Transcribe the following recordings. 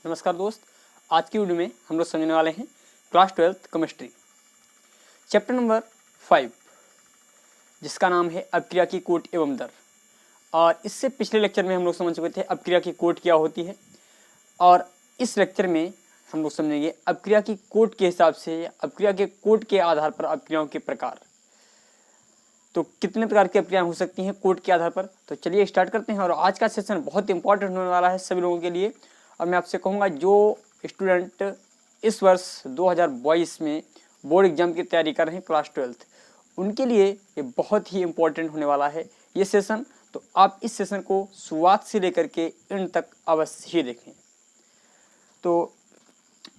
नमस्कार दोस्त, आज की वीडियो में हम लोग समझने वाले हैं class 12th chemistry chapter number 5 जिसका नाम है अपक्रिया की कोट एवं दर। और इससे पिछले लेक्चर में हम लोग समझ चुके थे अपक्रिया की कोट क्या होती है, और इस लेक्चर में हम लोग समझेंगे अपक्रिया की कोट के हिसाब से अपक्रिया के कोट के आधार पर अपक्रियाओं के प्रकार। तो कितने प्रकार की अपक्रियाएं हो सकती हैं कोट के आधार पर। तो चलिए स्टार्ट करते हैं। और आज का सेशन बहुत इंपॉर्टेंट होने वाला है सभी लोगों के लिए। और मैं आपसे कहूँगा जो स्टूडेंट इस वर्ष 2022 में बोर्ड एग्जाम की तैयारी कर रहे हैं क्लास 12th, उनके लिए ये बहुत ही इम्पोर्टेंट होने वाला है ये सेशन। तो आप इस सेशन को शुरुआत से लेकर के एंड तक अवश्य ही देखें। तो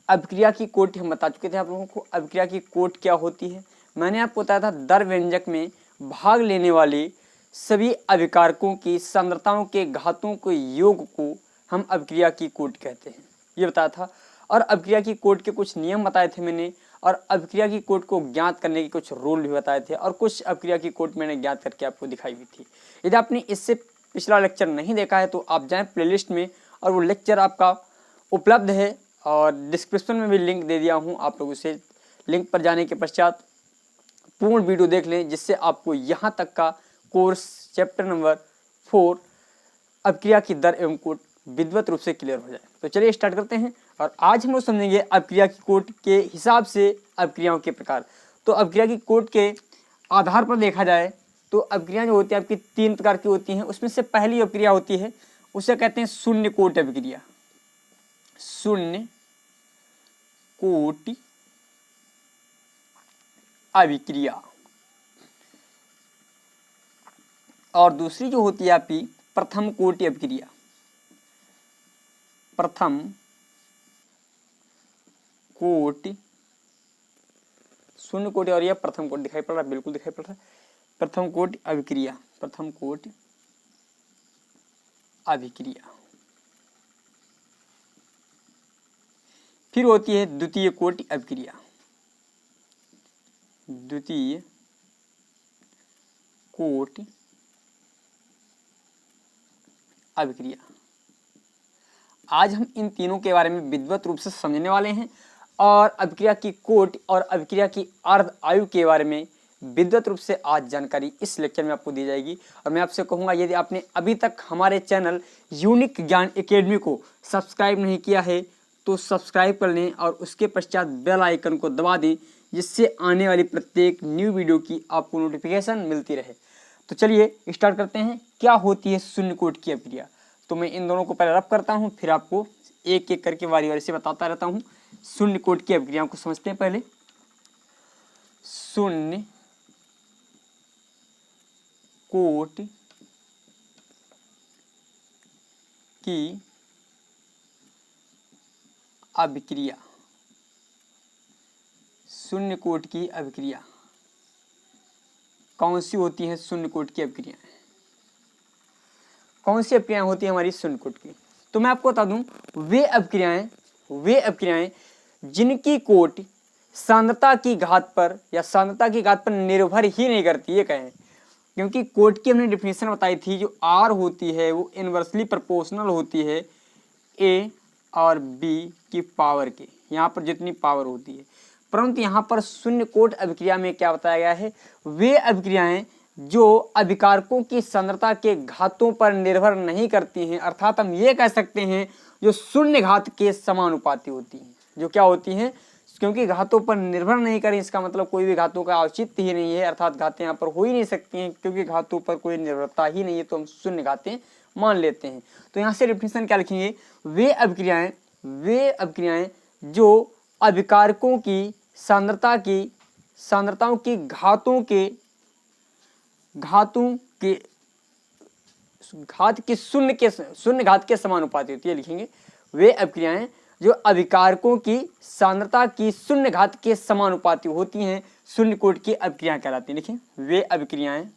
अपक्रिया की कोट हम बता चुके थे आप लोगों को। अपक्रिया की कोट क्या होती है, मैंने आपको बताया था दर व्यंजक में भाग लेने वाले सभी अभिकारकों की सांद्रताओं के घातों के योग को हम अपक्रिया की कोट कहते हैं, ये बताया था। और अपक्रिया की कोट के कुछ नियम बताए थे मैंने, और अपक्रिया की कोट को ज्ञात करने के कुछ रूल भी बताए थे, और कुछ अपक्रिया की कोट मैंने ज्ञात करके आपको दिखाई भी थी। यदि आपने इससे पिछला लेक्चर नहीं देखा है तो आप जाएं प्लेलिस्ट में, और वो लेक्चर आपका उपलब्ध है और डिस्क्रिप्शन में भी लिंक दे दिया हूँ। आप लोग उसे लिंक पर जाने के पश्चात पूर्ण वीडियो देख लें, जिससे आपको यहाँ तक का कोर्स चैप्टर नंबर 4 अपक्रिया की दर एवं कोट विधिवत रूप से क्लियर हो जाए। तो चलिए स्टार्ट करते हैं। और आज हम लोग समझेंगे अपक्रिया की कोट के हिसाब से अपक्रियाओं के प्रकार। तो अपक्रिया की कोट के आधार पर देखा जाए तो अपक्रिया जो होती है आपकी 3 प्रकार की होती हैं। उसमें से पहली अपक्रिया होती है उसे कहते हैं शून्य कोट अपक्रिया। शून्य कोटि अभिक्रिया। और दूसरी जो होती है आपकी प्रथम कोटि अभिक्रिया। प्रथम कोटि, शून्य कोटि और यह प्रथम कोटि दिखाई पड़ रहा है, बिल्कुल दिखाई पड़ रहा है। प्रथम कोटि अभिक्रिया, प्रथम कोटि अभिक्रिया। फिर होती है द्वितीय कोटि अभिक्रिया। द्वितीय कोटि अभिक्रिया। आज हम इन तीनों के बारे में विधिवत रूप से समझने वाले हैं, और अभिक्रिया की कोट और अभिक्रिया की अर्ध आयु के बारे में विधिवत रूप से आज जानकारी इस लेक्चर में आपको दी जाएगी। और मैं आपसे कहूँगा यदि आपने अभी तक हमारे चैनल यूनिक ज्ञान एकेडमी को सब्सक्राइब नहीं किया है तो सब्सक्राइब कर लें, और उसके पश्चात बेल आइकन को दबा दें, जिससे आने वाली प्रत्येक न्यू वीडियो की आपको नोटिफिकेशन मिलती रहे। तो चलिए स्टार्ट करते हैं। क्या होती है शून्य कोट की अभिक्रिया। तो मैं इन दोनों को पहले रब करता हूँ, फिर आपको एक एक करके बारी बारी से बताता रहता हूँ। शून्य कोट की अभिक्रियाओं को समझते हैं पहले। शून्य कोट की अभिक्रिया। शून्य कोट की अभिक्रिया कौन सी होती है? शून्य कोट की अभिक्रियाएं कौन सी अभिक्रियाएं होती है हमारी शून्य कोट की? तो मैं आपको बता दूं, वे अभिक्रियाएं जिनकी कोट सांद्रता की घात पर या सांद्रता की घात पर निर्भर ही नहीं करती, ये कहें। क्योंकि कोट की हमने डिफिनेशन बताई थी, जो आर होती है वो इनवर्सली प्रोपोर्शनल होती है ए और बी की पावर के, यहाँ पर जितनी पावर होती है। परंतु यहाँ पर शून्य कोट अभिक्रिया में क्या बताया गया है, वे अभिक्रियाएं जो अभिकारकों की सांद्रता के घातों पर निर्भर नहीं करती हैं, अर्थात हम ये कह सकते हैं जो शून्य घात के समानुपाती होती हैं। जो क्या होती हैं? क्योंकि घातों पर निर्भर नहीं करें, इसका मतलब कोई भी घातों का औचित्य ही नहीं है, अर्थात घातें यहाँ पर हो ही नहीं सकती हैं, क्योंकि घातों पर कोई निर्भरता ही नहीं है, तो हम शून्य घातें मान लेते हैं। तो यहाँ से डेफिनेशन क्या लिखेंगे? वे अभिक्रियाएं जो अभिकारकों की सांद्रताओं की शून्य घात के समानुपाती होती है, लिखेंगे। वे अभिक्रियाएं जो अभिकारकों की सांद्रता की शून्य घात के समानुपाती होती हैं, शून्य कोट की अभिक्रियाएं कहलाती हैं। लिखें, वे अभिक्रियाएं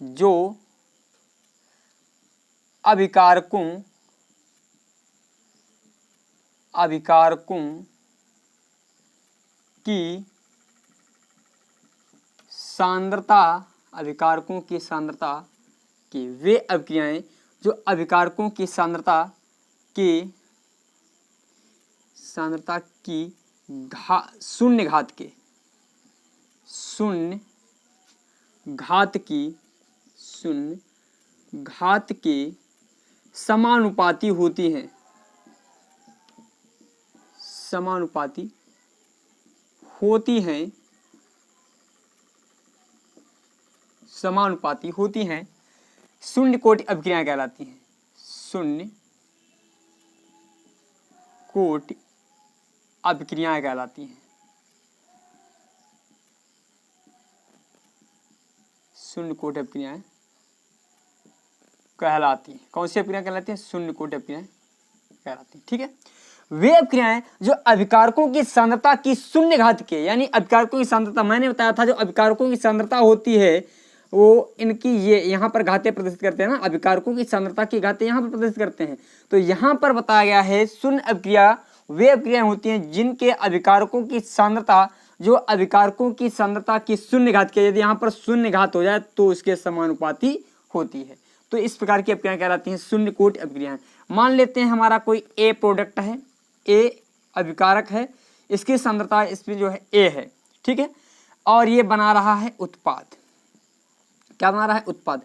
जो अभिकारकों की सांद्रता, अभिकारकों की सांद्रता की वे अभिक्रियाएं जो अभिकारकों की सांद्रता की शून्य घात के समानुपाती होती हैं, शून्य कोटि अभिक्रियाएं कहलाती हैं। शून्य कोटि अभिक्रियाएं कहलाती हैं। शून्य कोटि अभिक्रियाएं कहलाती हैं। कौन सी अभिक्रियाएं कहलाती हैं? शून्य कोटि अभिक्रियाएं कहलाती हैं। ठीक है, वे अभिक्रियाएं जो अभिकारकों की सांद्रता की शून्य घात के, यानी अभिकारकों की सांद्रता, मैंने बताया था जो अभिकारकों की सांद्रता होती है वो इनकी ये यहाँ पर घातें प्रदर्शित करते हैं ना, अभिकारकों की सांद्रता की घातें यहाँ पर प्रदर्शित करते हैं। तो यहाँ पर बताया गया है शून्य अभिक्रिया वे अभिक्रियाएं होती हैं जिनके अभिकारकों की सांद्रता जो अभिकारकों की सांद्रता की शून्य घात के, यदि यहाँ पर शून्य घात हो जाए तो उसके समानुपाती होती है। तो इस प्रकार की अभिक्रियाएं कहलाती हैं शून्य कोटि अभिक्रियाएं। मान लेते हैं हमारा कोई ए प्रोडक्ट है, ए अभिकारक है, इसकी सांद्रता इसमें जो है ए है, ठीक है, और ये बना रहा है उत्पाद। क्या बना रहा है? उत्पाद।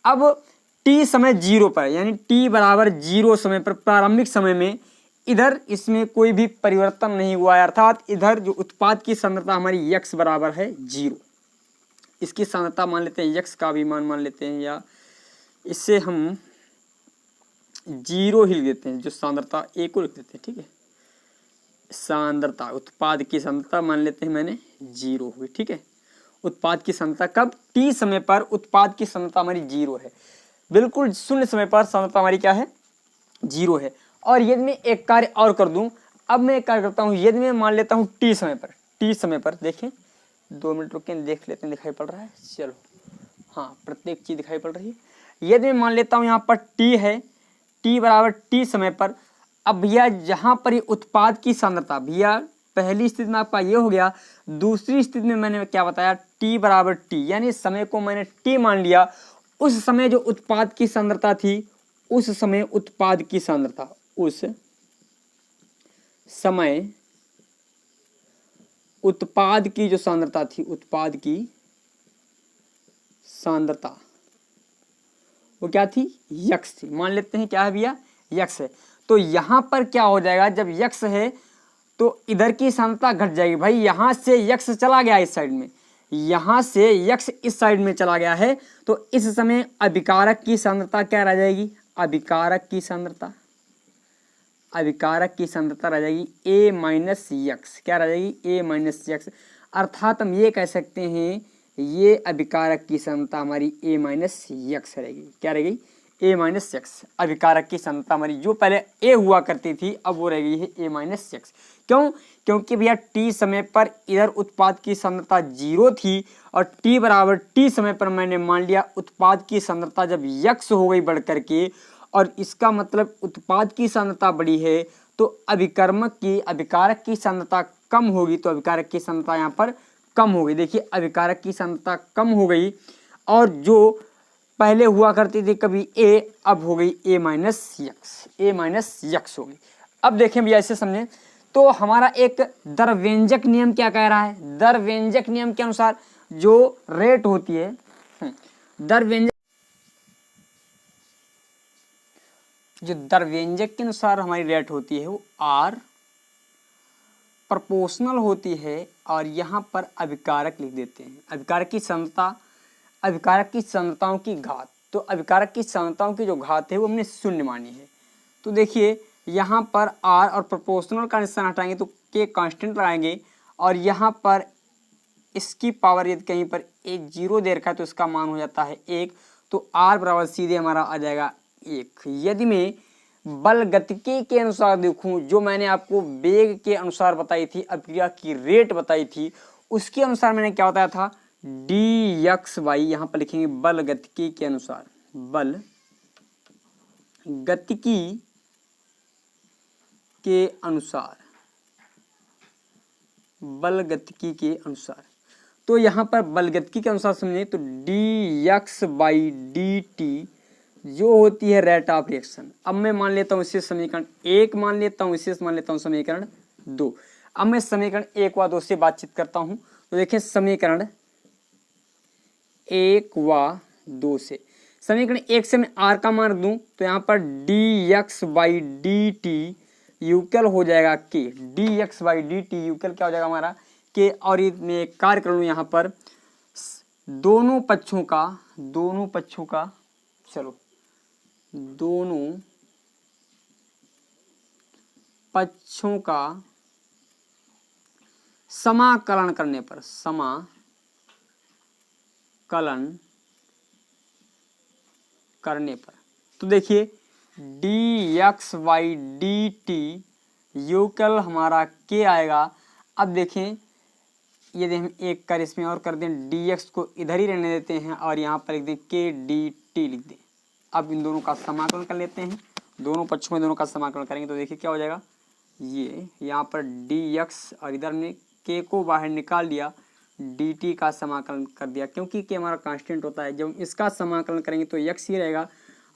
अब टी समय 0 पर, यानी टी बराबर 0 समय पर, प्रारंभिक समय में इधर इसमें कोई भी परिवर्तन नहीं हुआ है, अर्थात इधर जो उत्पाद की सांद्रता हमारी x बराबर है 0। इसकी सांद्रता मान लेते हैं, x का भी मान लेते हैं, या इससे हम 0 ही लिख देते हैं, जो सांद्रता a को लिख देते हैं। ठीक है, सांद्रता, उत्पाद की सांद्रता मान लेते हैं मैंने 0 हुई। ठीक है, उत्पाद की सांद्रता कब? t समय पर उत्पाद की सांद्रता हमारी 0 है, बिल्कुल शून्य समय पर सांद्रता हमारी क्या है? 0 है। और यदि मैं एक कार्य और कर दूं, अब मैं एक कार्य करता हूं, यदि मैं मान लेता हूं t समय पर, देखें 2 मिनट रुकें, देख लेते हैं दिखाई पड़ रहा है, चलो हाँ प्रत्येक चीज दिखाई पड़ रही है। यदि मैं मान लेता हूं यहाँ पर t है, t बराबर t समय पर, अब भैया जहां पर ये उत्पाद की सांद्रता, भैया पहली स्थिति में आपका ये हो गया, दूसरी स्थिति में मैंने क्या बताया? t बराबर t, यानी समय को मैंने t मान लिया। उस समय जो उत्पाद की सांद्रता थी, उस समय उत्पाद की सांद्रता, उस समय उत्पाद की जो सांद्रता थी, उत्पाद की सांद्रता वो क्या थी? x थी। मान लेते हैं क्या है भैया? x है। तो यहां पर क्या हो जाएगा? जब x है तो इधर की सांद्रता घट जाएगी। भाई यहां से x चला गया इस साइड में, यहां से x इस साइड में चला गया है, तो इस समय अभिकारक की सांद्रता क्या रह जाएगी? अभिकारक की सांद्रता रह जाएगी a माइनस x। क्या रह जाएगी? a minus x। अर्थात हम ये कह सकते हैं ये अभिकारक की सांद्रता हमारी a माइनस x रहेगी। क्या रहेगी? a minus x। अभिकारक की सांद्रता हमारी जो पहले a हुआ करती थी, अब वो रह गई है a माइनस x। क्यों? क्योंकि भैया t समय पर इधर उत्पाद की सांद्रता 0 थी, और t बराबर t समय पर मैंने मान लिया उत्पाद की सांद्रता जब x हो गई बढ़ करके, और इसका मतलब उत्पाद की सांद्रता बड़ी है तो अभिकारक की सांद्रता कम होगी, तो अभिकारक की सांद्रता यहाँ पर कम हो गई। देखिए अभिकारक की सांद्रता कम हो गई, और जो पहले हुआ करती थी कभी a, अब हो गई a माइनस x हो गई। अब देखें भैया ऐसे समझें, तो हमारा एक दरव्यंजक नियम क्या कह रहा है? दरव्यंजक नियम के अनुसार जो रेट होती है, दरव्यंजक के अनुसार हमारी रेट होती है वो r प्रोपोर्शनल होती है, और यहाँ पर अभिकारक लिख देते हैं। अभिकारक की सांद्रता, अभिकारक की सांद्रताओं की घात, तो अभिकारक की सांद्रताओं की जो घात है वो हमने शून्य मानी है। तो देखिए यहाँ पर r और प्रोपोर्शनल का निशान हटाएंगे तो k कांस्टेंट लगाएंगे, और यहाँ पर इसकी पावर यदि कहीं पर 0 दे रखा है तो इसका मान हो जाता है 1, तो r बराबर सीधे हमारा आ जाएगा 1। यदि मैं बल गतिकी के अनुसार देखूं, जो मैंने आपको वेग के अनुसार बताई थी, अभिक्रिया की रेट बताई थी, उसके अनुसार मैंने क्या बताया था? dxy, यहाँ पर लिखेंगे बल गतिकी के अनुसार, बल गतिकी के अनुसार, तो यहाँ पर बलगतिकी के अनुसार समझें तो dx/dt जो होती है रेट ऑफ रिएक्शन। अब मैं मान लेता हूँ इसे समीकरण 1 मान लेता हूँ, इसे मान लेता हूँ समीकरण 2। अब मैं समीकरण 1 व 2 से बातचीत करता हूँ। तो देखिए समीकरण 1 व 2 से, समीकरण 1 से मैं r का मान दूं तो यहाँ पर dx/dt यूकल हो जाएगा k, dx/dt यूकल क्या हो जाएगा हमारा k। और ये मैं एक कार्य कर लूँ यहाँ पर दोनों पक्षों का समाकलन करने पर तो देखिए dx/dt यूकल हमारा k आएगा। अब देखें यदि हम एक कर इसमें और कर दें, dx को इधर ही रहने देते हैं और यहाँ पर लिख दें k dt लिख दें। अब इन दोनों का समाकलन कर लेते हैं, दोनों पक्षों में दोनों का समाकलन करेंगे तो देखिए क्या हो जाएगा, ये यहाँ पर dx और इधर में k को बाहर निकाल दिया, dt का समाकलन कर दिया क्योंकि k हमारा कांस्टेंट होता है। जब इसका समाकलन करेंगे तो x ही रहेगा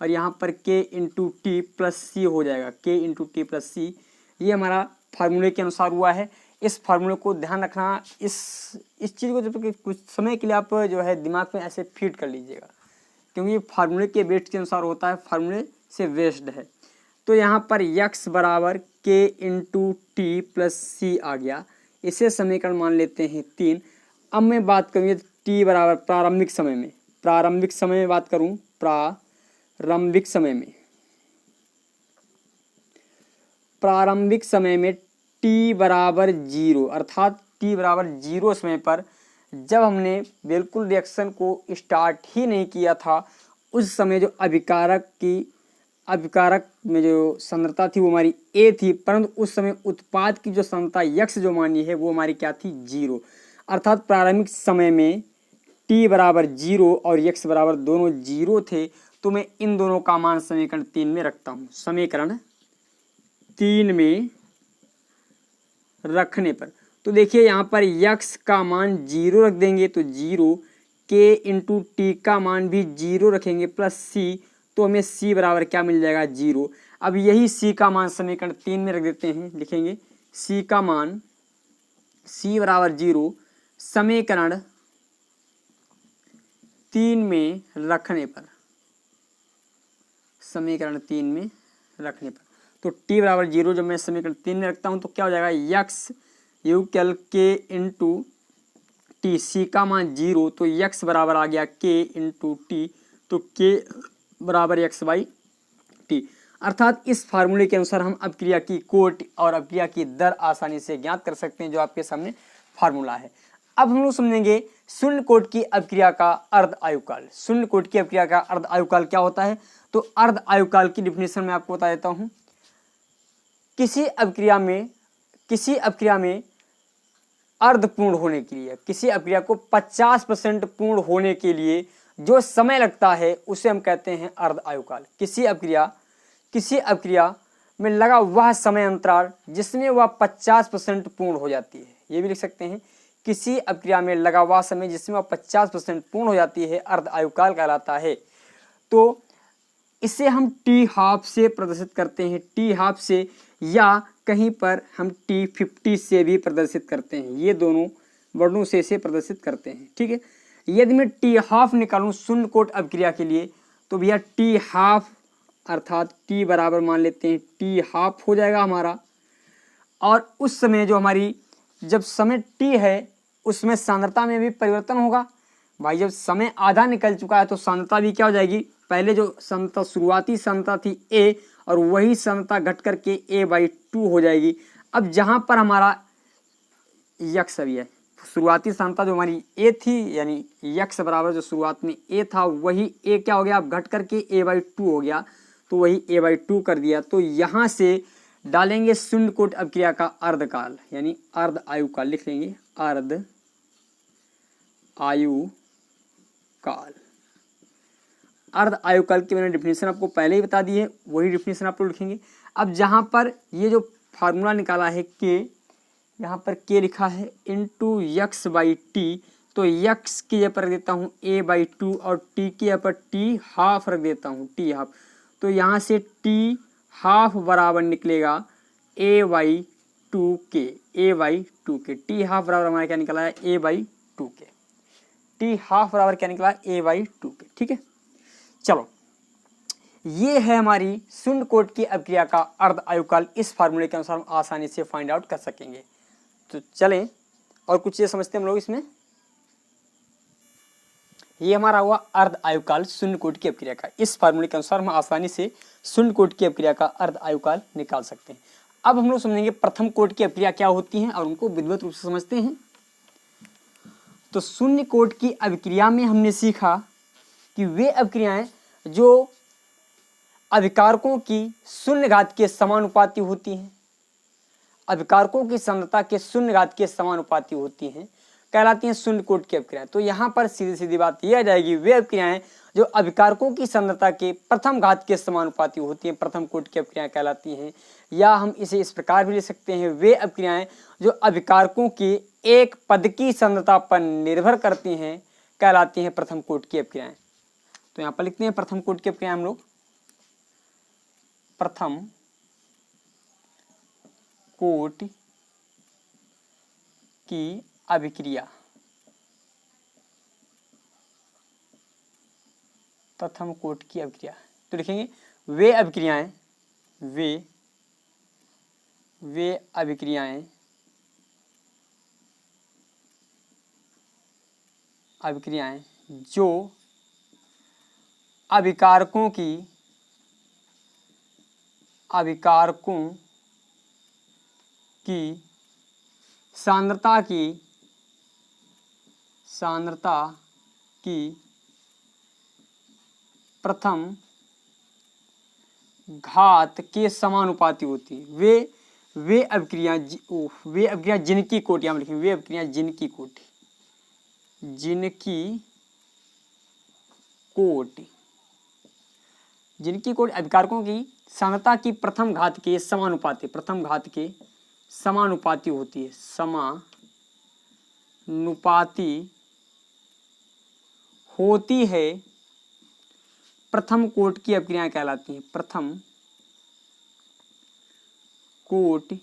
और यहाँ पर k इंटू टी प्लस सी हो जाएगा, k इंटू टी प्लस सी। ये हमारा फार्मूले के अनुसार हुआ है। इस फार्मूले को ध्यान रखना, इस चीज़ को जब कुछ समय के लिए आप जो है दिमाग में ऐसे फीड कर लीजिएगा क्योंकि ये फार्मूले के बेस्ड के अनुसार होता है, फार्मूले से बेस्ड है। तो यहाँ पर x बराबर k इंटू टी प्लस सी आ गया, इसे समीकरण मान लेते हैं 3। अब मैं बात करूँ t बराबर प्रारंभिक समय में बात करूँ, प्रारंभिक समय में t बराबर 0 अर्थात t बराबर 0 समय पर जब हमने बिल्कुल रिएक्शन को स्टार्ट ही नहीं किया था, उस समय जो अभिकारक में जो सांद्रता थी वो हमारी a थी, परंतु उस समय उत्पाद की जो सांद्रता x जो मानी है वो हमारी क्या थी, 0। अर्थात प्रारंभिक समय में t बराबर 0 और x बराबर दोनों 0 थे। तो मैं इन दोनों का मान समीकरण 3 में रखता हूँ। समीकरण 3 में रखने पर तो देखिए यहाँ पर x का मान 0 रख देंगे तो 0, k इंटू टी का मान भी 0 रखेंगे प्लस c, तो हमें c बराबर क्या मिल जाएगा, 0। अब यही c का मान समीकरण 3 में रख देते हैं, लिखेंगे c का मान c बराबर 0 समीकरण 3 में रखने पर, तो t बराबर 0 जब मैं समीकरण 3 में रखता हूं तो क्या हो जाएगा, x equal k into t, c का मान 0 तो x बराबर आ गया k इंटू टी, तो k बराबर x/t। अर्थात इस फार्मूले के अनुसार हम अपक्रिया की कोट और अपक्रिया की दर आसानी से ज्ञात कर सकते हैं, जो आपके सामने फार्मूला है। अब हम लोग समझेंगे शून्य कोट की अपक्रिया का अर्ध आयुकाल। शून्य कोट की अपक्रिया का अर्ध आयुकाल क्या होता है, तो अर्ध आयुकाल की डिफिनेशन मैं आपको बता देता हूं। किसी अपक्रिया में अर्ध पूर्ण होने के लिए, किसी अपक्रिया को 50% पूर्ण होने के लिए जो समय लगता है उसे हम कहते हैं अर्ध आयुकाल। किसी अपक्रिया में लगा वह समय अंतराल जिसमें वह 50% पूर्ण हो जाती है, ये भी लिख सकते हैं। किसी अपक्रिया में लगा वह समय जिसमें वह 50% पूर्ण हो जाती है अर्ध आयुकाल कहलाता है। तो इसे हम टी हाफ से प्रदर्शित करते हैं, टी हाफ से, या कहीं पर हम T50 से भी प्रदर्शित करते हैं, ये दोनों वर्णों से इसे प्रदर्शित करते हैं, ठीक है। यदि मैं टी हाफ निकालूं शून्य कोट अपक्रिया के लिए तो भैया टी हाफ अर्थात टी बराबर मान लेते हैं टी हाफ हो जाएगा हमारा। और उस समय जो हमारी जब समय टी है उसमें सांद्रता में भी परिवर्तन होगा भाई। जब समय आधा निकल चुका है तो सांद्रता भी क्या हो जाएगी, पहले जो सांद्रता शुरुआती सांद्रता थी A और वही सांद्रता घट करके A/2 हो जाएगी। अब जहां पर हमारा x अभी है, शुरुआती सांद्रता जो हमारी A थी यानी x बराबर जो शुरुआत में A था वही A क्या हो गया, अब घट करके A/2 हो गया, तो वही A/2 कर दिया। तो यहाँ से डालेंगे शून्य कोट अपक्रिया का अर्धकाल यानी अर्ध आयुकाल, लिख लेंगे अर्ध आयुकाल। अर्ध आयुकाल की मैंने डिफिनेशन आपको पहले ही बता दी है, वही डिफिनेशन आप लोग लिखेंगे। अब जहाँ पर ये जो फार्मूला निकाला है k, यहाँ पर k लिखा है इंटू x/t, तो यक्स की जगह पर रख देता हूँ a/2 और टी की जगह पर t½ रख देता हूँ, t½ तो यहाँ से t½ बराबर निकलेगा a/2 के, a/2 के t½ बराबर हमारा क्या निकला है a/2 के, t½ बराबर क्या निकला a/2 के। ठीक है, चलो ये है हमारी शून्य कोटि की अभिक्रिया का अर्ध आयुकाल। इस फार्मूले के अनुसार हम आसानी से फाइंड आउट कर सकेंगे। तो चलें और कुछ चीज़ें समझते हैं हम लोग इसमें। ये हमारा हुआ अर्ध आयुकाल शून्य कोटि की अभिक्रिया का। इस फार्मूले के अनुसार हम आसानी से शून्य कोटि की अभिक्रिया का अर्ध आयुकाल निकाल सकते हैं। अब हम लोग समझेंगे प्रथम कोटि की अभिक्रिया क्या होती हैं और उनको विधिवत रूप से समझते हैं। तो शून्य कोटि की अभिक्रिया में हमने सीखा कि वे अभिक्रियाएं जो अभिकारकों की शून्य घात के समानुपाती होती हैं, अभिकारकों की सांद्रता के शून्य घात के समानुपाती होती हैं, कहलाती हैं शून्य कोटि की अभिक्रियाएं। तो यहाँ पर सीधी सीधी बात यह आ जाएगी, वे अभिक्रियाएं जो अभिकारकों की सांद्रता के प्रथम घात के समानुपाती होती हैं प्रथम कोटि की अभिक्रियाएं कहलाती हैं। या हम इसे इस प्रकार भी लिख सकते हैं, वे अभिक्रियाएं जो अभिकारकों के एक पद की सांद्रता पर निर्भर करती हैं कहलाती हैं प्रथम कोटि की अभिक्रियाएं। तो यहाँ पर लिखते हैं प्रथम कोटि की अभिक्रियाएं हम लोग, प्रथम कोटि की अभिक्रिया, प्रथम कोटि की अभिक्रिया। तो लिखेंगे वे अभिक्रियाएं, वे अभिक्रियाएं जो अभिकारकों की सांद्रता की प्रथम घात के समानुपाती होती है। वे अभिक्रिया जिनकी कोटि, हम लिखेंगे वे अभिक्रिया जिनकी कोटि, अभिकारकों की सांद्रता की प्रथम घात के समानुपाती होती है, समानुपाती होती है, प्रथम कोटि की अभिक्रियाएं कहलाती हैं, प्रथम कोटि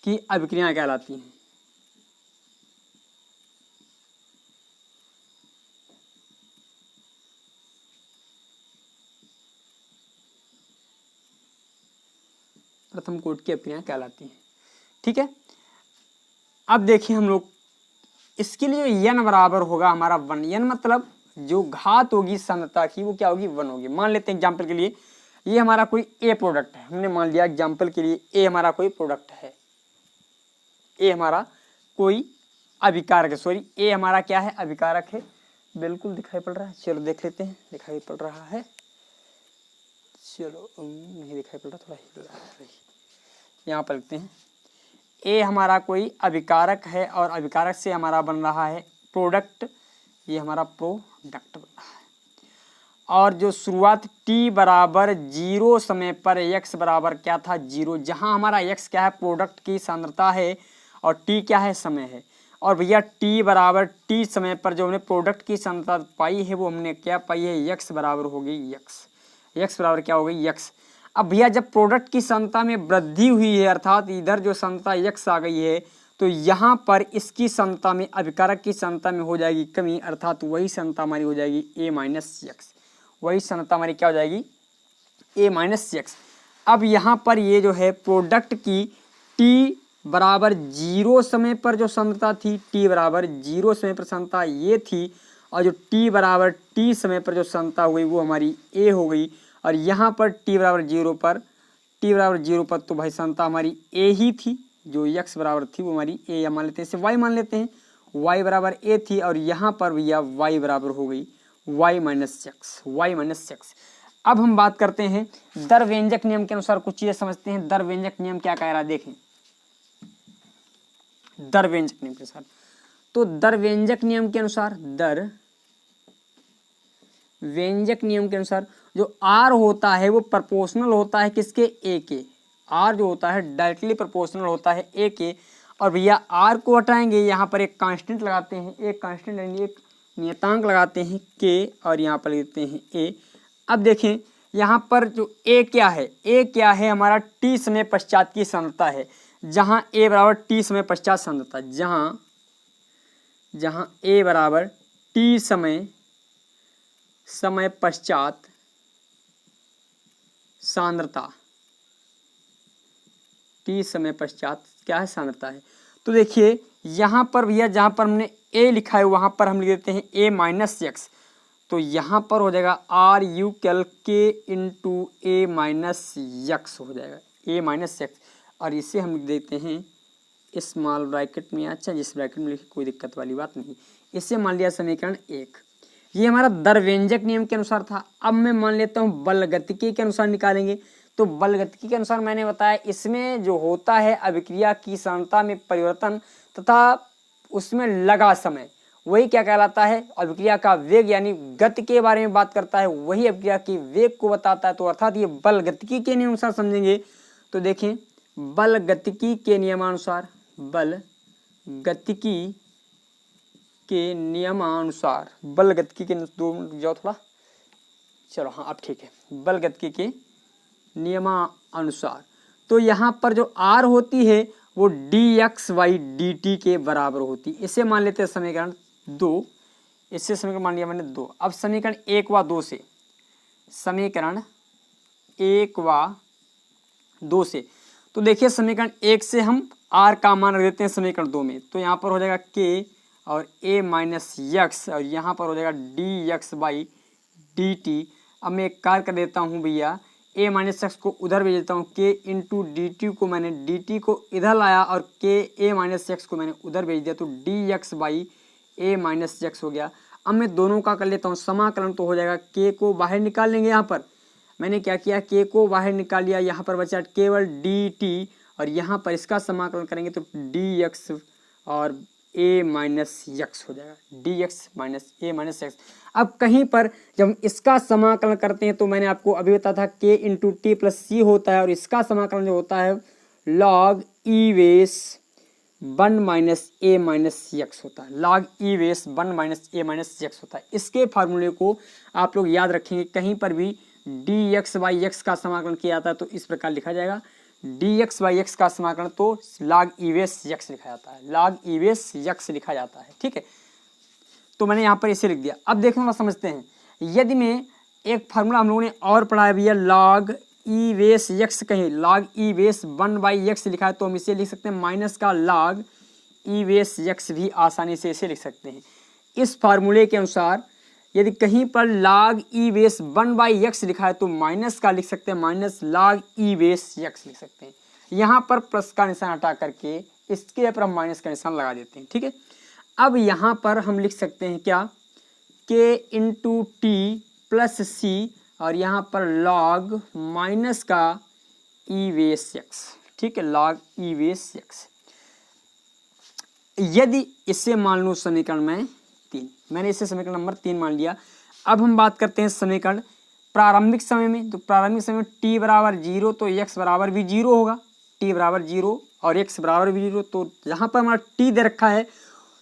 की अभिक्रियाएं कहलाती हैं। प्रथम कोटि की अभिक्रियाएं कहलाती हैं। ठीक है, अब देखिए हम लोग इसके लिए n बराबर होगा हमारा 1। n मतलब जो घात होगी सांद्रता की वो क्या होगी 1 होगी। मान लेते हैं एग्जाम्पल के लिए ये हमारा कोई ए प्रोडक्ट है, हमने मान लिया एग्जाम्पल के लिए ए हमारा कोई प्रोडक्ट है, ए हमारा कोई अभिकारक है, सॉरी ए हमारा क्या है अभिकारक है। बिल्कुल दिखाई पड़ रहा है, चलो देख लेते हैं, दिखाई पड़ रहा है, चलो नहीं दिखाई पड़ रहा, थोड़ा हिल रहा है, यहाँ पर लिखते हैं ए हमारा कोई अभिकारक है और अभिकारक से हमारा बन रहा है प्रोडक्ट, ये हमारा प्रोडक्ट बन रहा है। और जो शुरुआत t बराबर 0 समय पर x बराबर क्या था 0, जहाँ हमारा x क्या है प्रोडक्ट की सांद्रता है और t क्या है समय है। और भैया t बराबर t समय पर जो हमने प्रोडक्ट की सांद्रता पाई है वो हमने क्या पाई है x बराबर हो गई x बराबर क्या हो गई x। अब भैया जब प्रोडक्ट की सांद्रता में वृद्धि हुई है अर्थात इधर जो सांद्रता x आ गई है तो यहाँ पर इसकी सांद्रता में अभिकारक की सांद्रता में हो जाएगी कमी, अर्थात वही सांद्रता हमारी हो जाएगी a-x, वही सांद्रता हमारी क्या हो जाएगी a-x। अब यहाँ पर ये जो है प्रोडक्ट की t बराबर 0 समय पर जो सांद्रता थी, t बराबर 0 समय पर सांद्रता ये थी, और जो t बराबर t समय पर जो सांद्रता हुई वो हमारी a हो गई। और यहाँ पर t बराबर 0 पर तो भाई सांद्रता हमारी a ही थी, जो x बराबर थी वो हमारी a, या मान लेते हैं इसे y मान लेते हैं, y बराबर a थी, और यहाँ पर भैया y बराबर हो गई y-x। अब हम बात करते हैं दर व्यंजक नियम के अनुसार कुछ चीजें समझते हैं। दर व्यंजक नियम क्या कह रहा है देखें, दर व्यंजक नियम के अनुसार, तो दर व्यंजक नियम के अनुसार, दर व्यंजक नियम के अनुसार जो r होता है वो प्रोपोर्शनल होता है किसके a के, r जो होता है डायरेक्टली प्रोपोर्शनल होता है a के। और भैया आर को हटाएंगे, यहाँ पर एक कांस्टेंट लगाते हैं, एक कांस्टेंट यानी एक नियतांक लगाते हैं के, और यहाँ पर लिखते हैं ए। अब देखें यहाँ पर जो ए क्या है, ए क्या है हमारा टी समय पश्चात की सांद्रता है, जहाँ ए बराबर टी समय पश्चात सांद्रता, जहाँ ए बराबर टी समय पश्चात सांद्रता, टी समय पश्चात क्या है सांद्रता है। तो देखिए यहाँ पर भैया जहाँ पर हमने ए लिखा है वहाँ पर हम लिख देते हैं ए माइनस एक्स, तो यहाँ पर हो जाएगा आर यू कैल के इंटू ए माइनस एक्स हो जाएगा, ए माइनस एक्स, और इसे हम लिख देते हैं स्मॉल ब्रैकेट में। अच्छा, जिस ब्रैकेट में लिखे कोई दिक्कत वाली बात नहीं। इसे मान लिया समीकरण 1। ये हमारा दरव्यंजक नियम के अनुसार था। अब मैं मान लेता हूँ बलगतिकी के अनुसार निकालेंगे। तो बलगतिकी के अनुसार मैंने बताया इसमें जो होता है अभिक्रिया की सांद्रता में परिवर्तन तथा उसमें लगा समय, वही क्या कहलाता है, अभिक्रिया का वेग, यानी गति के बारे में बात करता है, वही अभिक्रिया की वेग को बताता है। तो अर्थात ये बलगतिकी के नियमानुसार समझेंगे। तो देखें बलगतिकी के नियमानुसार, बलगतिकी के नियमानुसार, बलगतिकी के दो जाओ थोड़ा, चलो हाँ अब ठीक है, बलगतिकी के नियमानुसार तो यहाँ पर जो आर होती है वो dx/dt के बराबर होती है। इसे मान लेते हैं समीकरण 2, इससे समीकरण मान लिया मैंने 2। अब समीकरण 1 व 2 से, समीकरण 1 व 2 से, तो देखिए समीकरण 1 से हम r का मान रख देते हैं समीकरण 2 में, तो यहाँ पर हो जाएगा k और a माइनस एक्स, और यहाँ पर हो जाएगा dx/dt। अब मैं एक कार्य कर देता हूँ भैया, a माइनस एक्स को उधर भेज देता हूँ, k इंटू डी टी को मैंने dt को इधर लाया और k a माइनस एक्स को मैंने उधर भेज दिया, तो dx/a माइनस एक्स हो गया। अब मैं दोनों का कर लेता हूँ समाकलन, तो हो जाएगा k को बाहर निकाल लेंगे। यहाँ पर मैंने क्या किया, k को बाहर निकाल लिया, यहाँ पर बचा केवल dt, और यहाँ पर इसका समाकलन करेंगे तो dx और a माइनस एक्स हो जाएगा, dx minus a minus x. अब कहीं पर जब हम इसका समाकलन करते हैं तो मैंने आपको अभी बताया था k इंटू टी प्लस सी होता है, और इसका समाकलन जो होता है log e base 1 minus a minus x होता है, log e base 1 minus a minus x होता है। इसके फार्मूले को आप लोग याद रखेंगे, कहीं पर भी dx/x का समाकलन किया जाता है तो इस प्रकार लिखा जाएगा, dx/x का समाकलन तो log e बेस x लिखा जाता है, log e बेस x लिखा जाता है। ठीक है, तो मैंने यहाँ पर इसे लिख दिया। अब देखो ना समझते हैं, यदि मैं एक फार्मूला हम लोगों ने और पढ़ा है भैया, log e बेस x, कहीं log e बेस 1/x लिखा है तो हम इसे लिख सकते हैं माइनस का log e बेस x भी आसानी से इसे लिख सकते हैं। इस फार्मूले के अनुसार यदि कहीं पर log e बेस 1/x लिखा है तो माइनस का लिख सकते हैं, minus log e base x लिख सकते हैं। यहाँ पर प्लस का निशान हटा करके इसके पर हम माइनस का निशान लगा देते हैं। ठीक है, अब यहाँ पर हम लिख सकते हैं क्या, k इंटू टी प्लस सी, और यहाँ पर log माइनस का e बेस x। ठीक है, log e बेस x। यदि इसे मान लूँ समीकरण में 3, मैंने इसे समीकरण नंबर 3 मान लिया। अब हम बात करते हैं समीकरण प्रारंभिक समय में। तो प्रारंभिक समय में t बराबर 0 तो x बराबर भी 0 होगा, t बराबर 0 और x बराबर भी 0। तो जहाँ पर हमारा t दे रखा है,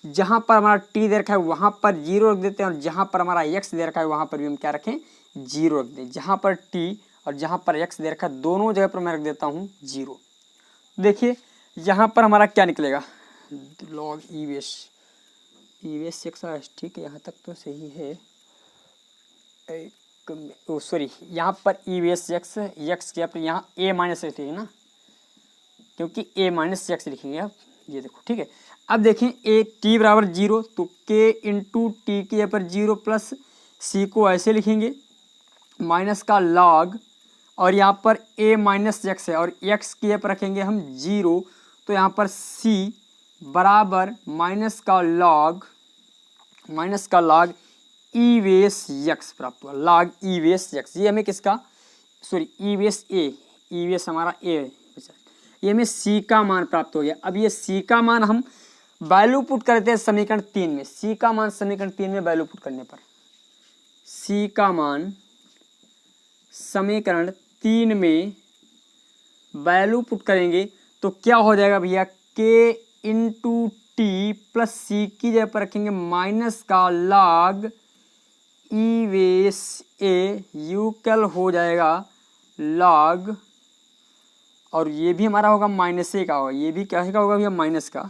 जहाँ पर हमारा t दे रखा है वहाँ पर 0 रख देते हैं, और जहाँ पर हमारा x दे रखा है वहाँ पर भी हम क्या रखें, 0 रख दें। जहाँ पर t और जहाँ पर x दे रखा है दोनों जगह पर मैं रख देता हूँ 0। देखिए यहाँ पर हमारा क्या निकलेगा, log e बेस x। ठीक है, यहाँ तक तो सही है, सॉरी यहाँ पर e बेस x के पर यहाँ a माइनस एक्स लिखेंगे ना, क्योंकि a माइनस एक्स लिखेंगे आप, ये देखो। ठीक है, अब देखें a t बराबर 0 तो k इंटू टी के पर 0 प्लस c को ऐसे लिखेंगे माइनस का log, और यहाँ पर a माइनस एक्स है और x के पर रखेंगे हम 0, तो यहाँ पर c बराबर माइनस का log e बेस x प्राप्त हुआ, log e बेस x। ये हमें किसका, sorry e base a, e base हमारा a, ये हमें c का मान प्राप्त हो गया। अब ये c का मान हम वैल्यू पुट करते हैं समीकरण 3 में। c का मान समीकरण 3 में वैल्यू पुट करने पर, c का मान समीकरण 3 में वैल्यू पुट करेंगे तो क्या हो जाएगा भैया, k into t plus c की जगह पर रखेंगे माइनस का log e base equal हो जाएगा log, और ये भी हमारा होगा माइनस ए का होगा, ये भी क्या होगा भैया माइनस का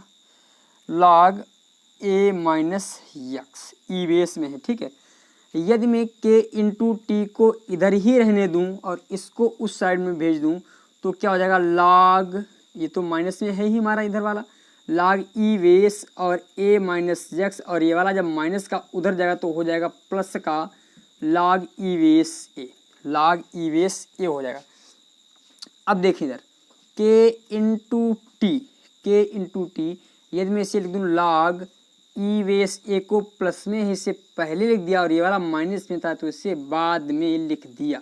log ए माइनस यक्स ई बेस में है। ठीक है, यदि मैं के इंटू टी को इधर ही रहने दूं और इसको उस साइड में भेज दूं तो क्या हो जाएगा log, ये तो माइनस में है ही हमारा इधर वाला, log ई बेस और ए माइनस यक्स, और ये वाला जब माइनस का उधर जाएगा तो हो जाएगा प्लस का log ई बेस ए, log ई बेस ए हो जाएगा। अब देखिए इधर के इंटू टी यदि मैं इसे लिख दूँ log ई बेस ए को प्लस में ही से पहले लिख दिया और ये वाला माइनस में था तो इसे बाद में लिख दिया,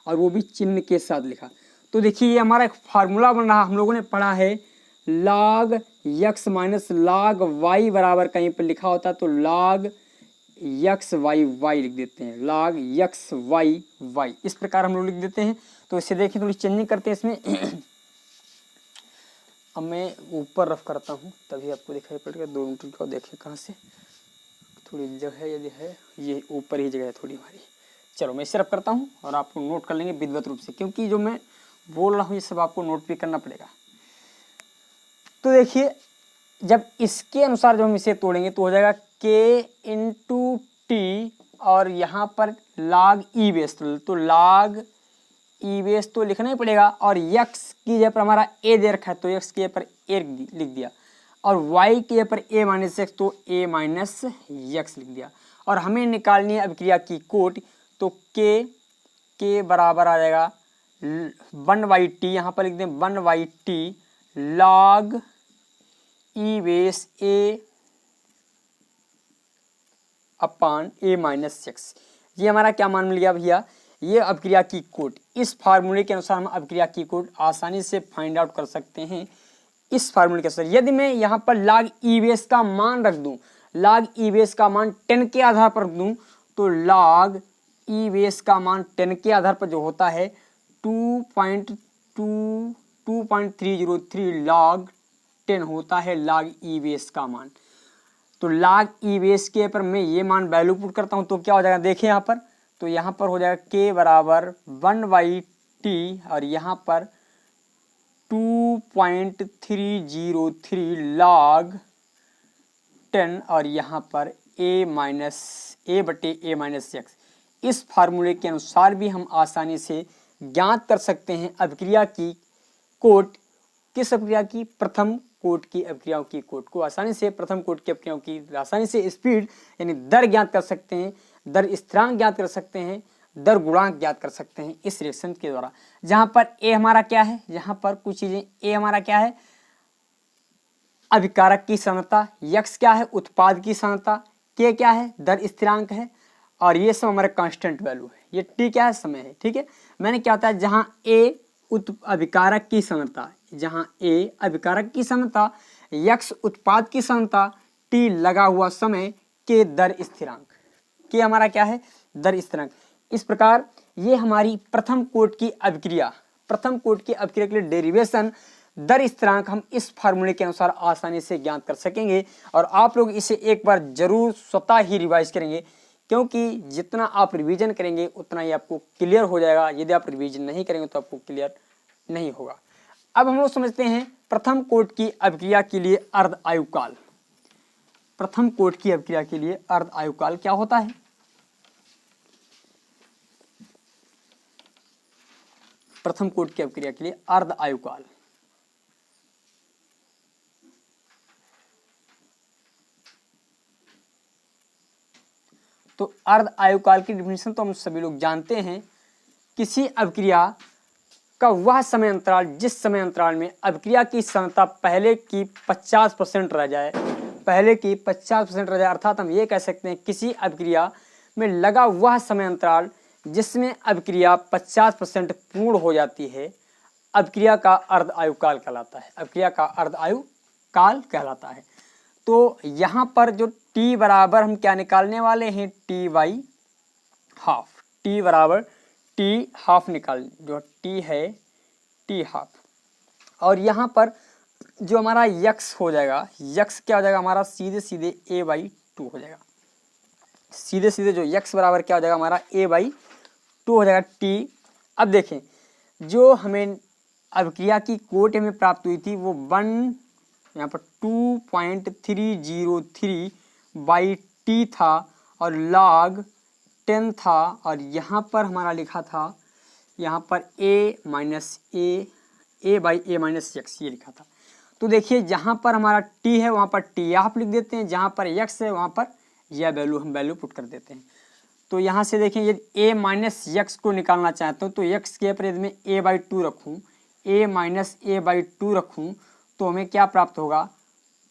और वो भी चिन्ह के साथ लिखा। तो देखिए ये हमारा एक फार्मूला बन रहा, हम लोगों ने पढ़ा है log x minus log y बराबर, कहीं पर लिखा होता तो log यक्स वाई वाई लिख देते हैं, log यक्स वाई वाई, इस प्रकार हम लोग लिख देते हैं। तो इसे देखिए थोड़ी चेंजिंग करते हैं इसमें। अब मैं ऊपर रफ करता हूँ तभी आपको दिखाई पड़ेगा, 2 मिनट को देखिए कहाँ से थोड़ी जगह यदि है, ये ऊपर ही जगह है थोड़ी हमारी। चलो मैं इसे रफ करता हूँ और आपको नोट कर लेंगे विधिवत रूप से, क्योंकि जो मैं बोल रहा हूँ ये सब आपको नोट भी करना पड़ेगा। तो देखिए जब इसके अनुसार जब हम इसे तोड़ेंगे तो हो जाएगा के इंटू टी और यहाँ पर log ई बेस, तो log ई बेस तो लिखना ही पड़ेगा, और यक्स की जगह पर हमारा ए दे रखा है तो यक्स की जगह पर ए लिख दिया, और वाई की जगह पर ए माइनस एक्स तो ए माइनस यक्स लिख दिया। और हमें निकालनी है अभिक्रिया की कोट, तो के बराबर आ जाएगा 1/t, यहाँ पर लिख दें 1/t log ई बेस ए अपान ए माइनस एक्स। ये हमारा क्या मान मिल गया भैया, ये अभिक्रिया की कोट। इस फार्मूले के अनुसार हम अभिक्रिया की कोट आसानी से फाइंड आउट कर सकते हैं इस फार्मूले के अनुसार। यदि मैं यहाँ पर log ई बेस का मान रख दूं, log ई बेस का मान 10 के आधार पर रख दूं, तो log ई बेस का मान 10 के आधार पर जो होता है 2.303 log 10 होता है log ई बेस का मान। तो log ई बेस के पर मैं ये मान वैल्यू पुट करता हूँ तो क्या हो जाएगा, देखिए यहाँ पर, तो यहाँ पर हो जाएगा k बराबर 1/t और यहाँ पर 2.303 log 10 और यहाँ पर a बटे a माइनस एक्स। इस फार्मूले के अनुसार भी हम आसानी से ज्ञात कर सकते हैं अभिक्रिया की कोट। किस अभिक्रिया की, प्रथम कोट की अभिक्रियाओं की कोट को आसानी से, प्रथम कोट की अभिक्रियाओं की आसानी से स्पीड यानी दर ज्ञात कर सकते हैं, दर स्थिरांक ज्ञात कर सकते हैं, दर गुणांक ज्ञात कर सकते हैं इस रिएक्शन के द्वारा। जहां पर ए हमारा क्या है, जहां पर कुछ चीजें, ए हमारा क्या है अभिकारक की सांद्रता, यक्स क्या है उत्पाद की सांद्रता, के क्या है दर स्थिरांक है, और ये सब हमारे कांस्टेंट वैल्यू है। ये टी क्या है, समय है। ठीक है, मैंने क्या होता है जहां ए अभिकारक की सांद्रता, जहां ए अभिकारक की सांद्रता, यक्स उत्पाद की सांद्रता, टी लगा हुआ समय, के दर स्थिरांक, के हमारा क्या है दर स्थिरांक। इस प्रकार ये हमारी प्रथम कोट की अभिक्रिया, प्रथम कोट की अभिक्रिया के लिए डेरिवेशन दर स्थिरांक हम इस फार्मूले के अनुसार आसानी से ज्ञात कर सकेंगे। और आप लोग इसे एक बार जरूर स्वतः ही रिवाइज करेंगे, क्योंकि जितना आप रिवीजन करेंगे उतना ही आपको क्लियर हो जाएगा। यदि आप रिवीजन नहीं करेंगे तो आपको क्लियर नहीं होगा। अब हम लोग समझते हैं प्रथम कोट की अभिक्रिया के लिए अर्ध आयुकाल। प्रथम कोट की अभिक्रिया के लिए अर्ध आयुकाल क्या होता है। प्रथम कोट की अभिक्रिया के लिए अर्ध आयुकाल, तो अर्ध आयुकाल की डेफिनेशन तो हम सभी लोग जानते हैं, किसी अभिक्रिया का वह समय अंतराल जिस समय अंतराल में अभिक्रिया की सांद्रता पहले की 50% रह जाए, पहले की 50% रह जाए, अर्थात हम ये कह सकते हैं किसी अभिक्रिया में लगा वह समय अंतराल जिसमें अभिक्रिया 50% पूर्ण हो जाती है, अभिक्रिया का अर्ध आयुकाल कहलाता है। अभिक्रिया का अर्ध आयुकाल कहलाता है। तो यहाँ पर जो t बराबर हम क्या निकालने वाले हैं, टी बाई हाफ, टी बराबर टी हाफ निकाल, जो t है टी हाफ। और यहाँ पर जो हमारा यक्स हो जाएगा, यक्स क्या हो जाएगा हमारा, सीधे सीधे a/2 हो जाएगा। सीधे सीधे जो यक्स बराबर क्या हो जाएगा हमारा a/2 हो जाएगा टी। अब देखें जो हमें अभिक्रिया की कोट हमें प्राप्त हुई थी वो 1 यहाँ पर 2.303/t था और log 10 था, और यहाँ पर हमारा लिखा था यहाँ पर a/a-x ये लिखा था। तो देखिए जहाँ पर हमारा t है वहाँ पर t आप लिख देते हैं, जहाँ पर x है वहाँ पर यह वैल्यू हम वैल्यू पुट कर देते हैं। तो यहाँ से देखें यदि a-x को निकालना चाहता हूँ तो x के पर यदि मैं a/2 रखूँ, a-a/2 रखूँ तो हमें क्या प्राप्त होगा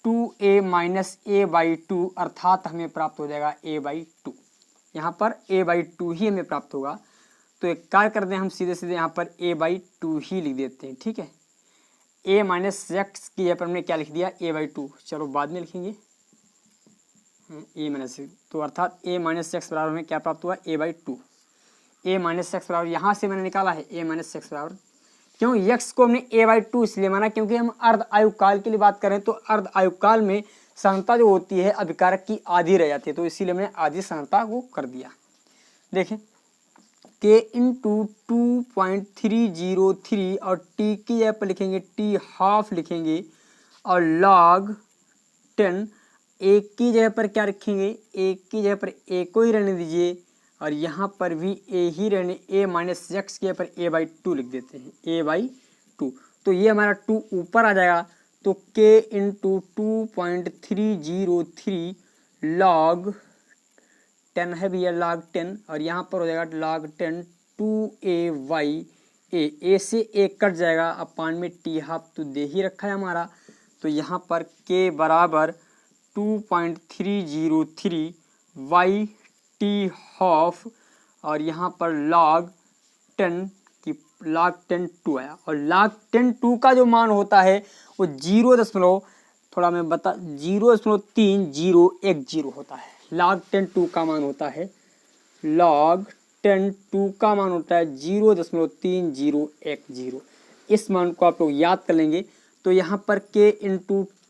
2a-a/2 अर्थात हमें प्राप्त हो जाएगा a/2। यहाँ पर a/2 ही हमें प्राप्त होगा। तो एक कार्य कर दें हम सीधे सीधे यहाँ पर a/2 ही लिख देते हैं, ठीक है। a-x की यहाँ पर हमने क्या लिख दिया a/2, चलो बाद में लिखेंगे a-x, तो अर्थात a-x बराबर हमें क्या प्राप्त हुआ a/2। a-x बराबर यहाँ से मैंने निकाला है a-x बराबर, क्यों x को हमने a/2 इसलिए माना क्योंकि हम अर्ध आयुकाल के लिए बात करें तो अर्ध आयुकाल में सांद्रता जो होती है अभिकारक की आधी रह जाती है, तो इसीलिए मैंने आधी सांद्रता को कर दिया। देखें k × 2.303 और t की जगह पर लिखेंगे t हाफ लिखेंगे और log 10 एक की जगह पर क्या रखेंगे, एक की जगह पर a को ही रहने दीजिए और यहाँ पर भी a ही रहने, a-x के पर a/2 लिख देते हैं a/2। तो ये हमारा 2 ऊपर आ जाएगा, तो k × 2.303 log 10 है भैया log 10, और यहाँ पर हो जाएगा log 10 2a/a, a से a कट जाएगा, अपान में t हाफ तो दे ही रखा है हमारा, तो यहाँ पर k बराबर 2.303/t हाफ और यहाँ पर log 10 की log 10 2 आया, और log 10 2 का जो मान होता है वो 0.3010 होता है। log 10 2 का मान होता है, log 10 2 का मान होता है 0.3010। इस मान को आप लोग याद कर लेंगे। तो यहाँ पर k ×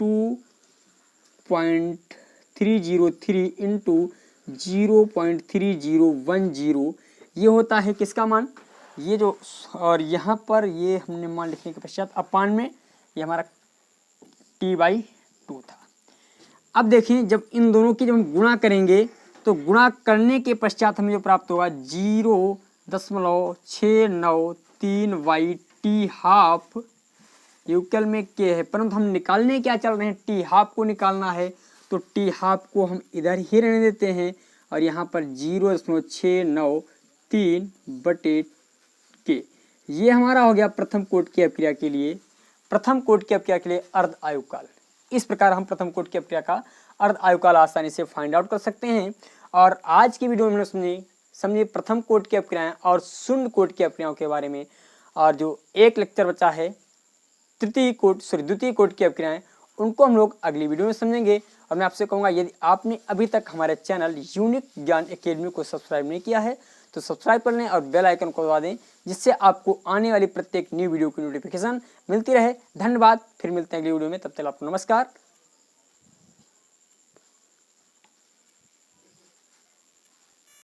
2.303 × 0.3010 ये होता है किसका मान, ये जो, और यहाँ पर ये हमने मान लिखने के पश्चात अपान में ये हमारा t/2 था। अब देखिए जब इन दोनों की जब हम गुणा करेंगे तो गुणा करने के पश्चात हमें जो प्राप्त होगा 0.693/t हाफ यूकल में k है, परंतु हम निकालने क्या चल रहे हैं, t हाफ को निकालना है, तो t हाफ को हम इधर ही रहने देते हैं और यहाँ पर 0.693/k ये हमारा हो गया प्रथम कोट की अपक्रिया के लिए, प्रथम कोट की अपक्रिया के लिए अर्ध आयुकाल। इस प्रकार हम प्रथम कोट की अपक्रिया का अर्ध आयुकाल आसानी से फाइंड आउट कर सकते हैं। और आज की वीडियो में हमने समझे प्रथम कोट की अपक्रियाएं और शून्य कोट की अपक्रियाओं के बारे में, और जो एक लेक्चर बचा है द्वितीय कोट की अपक्रियाएं उनको हम लोग अगली वीडियो में समझेंगे। और मैं आपसे कहूँगा यदि आपने अभी तक हमारे चैनल यूनिक ज्ञान एकेडमी को सब्सक्राइब नहीं किया है तो सब्सक्राइब कर लें और बेल आइकन को दबा दें, जिससे आपको आने वाली प्रत्येक न्यू वीडियो की नोटिफिकेशन मिलती रहे। धन्यवाद, फिर मिलते हैं अगली वीडियो में, तब तक आपको नमस्कार।